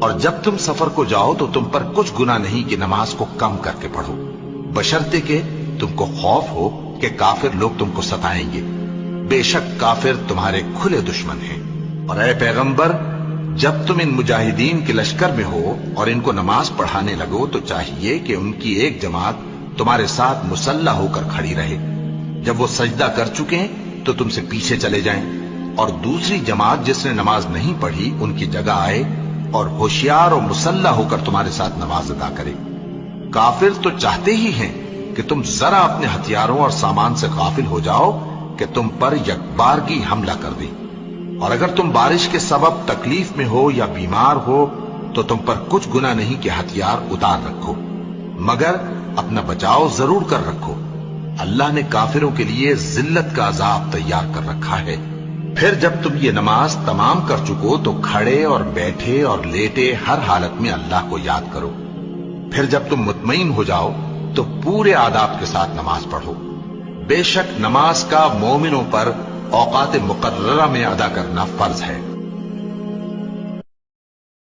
اور جب تم سفر کو جاؤ تو تم پر کچھ گناہ نہیں کہ نماز کو کم کر کے پڑھو، بشرطے کہ تم کو خوف ہو کہ کافر لوگ تم کو ستائیں گے، بے شک کافر تمہارے کھلے دشمن ہیں۔ اور اے پیغمبر، جب تم ان مجاہدین کے لشکر میں ہو اور ان کو نماز پڑھانے لگو تو چاہیے کہ ان کی ایک جماعت تمہارے ساتھ مسلح ہو کر کھڑی رہے، جب وہ سجدہ کر چکیں تو تم سے پیچھے چلے جائیں، اور دوسری جماعت جس نے نماز نہیں پڑھی ان کی جگہ آئے اور ہوشیار اور مسلح ہو کر تمہارے ساتھ نماز ادا کرے۔ کافر تو چاہتے ہی ہیں کہ تم ذرا اپنے ہتھیاروں اور سامان سے غافل ہو جاؤ کہ تم پر یکبارگی حملہ کر دیں، اور اگر تم بارش کے سبب تکلیف میں ہو یا بیمار ہو تو تم پر کچھ گناہ نہیں کہ ہتھیار اتار رکھو، مگر اپنا بچاؤ ضرور کر رکھو، اللہ نے کافروں کے لیے ذلت کا عذاب تیار کر رکھا ہے۔ پھر جب تم یہ نماز تمام کر چکو تو کھڑے اور بیٹھے اور لیٹے ہر حالت میں اللہ کو یاد کرو، پھر جب تم مطمئن ہو جاؤ تو پورے آداب کے ساتھ نماز پڑھو۔ بے شک نماز کا مومنوں پر اوقات مقررہ میں ادا کرنا فرض ہے۔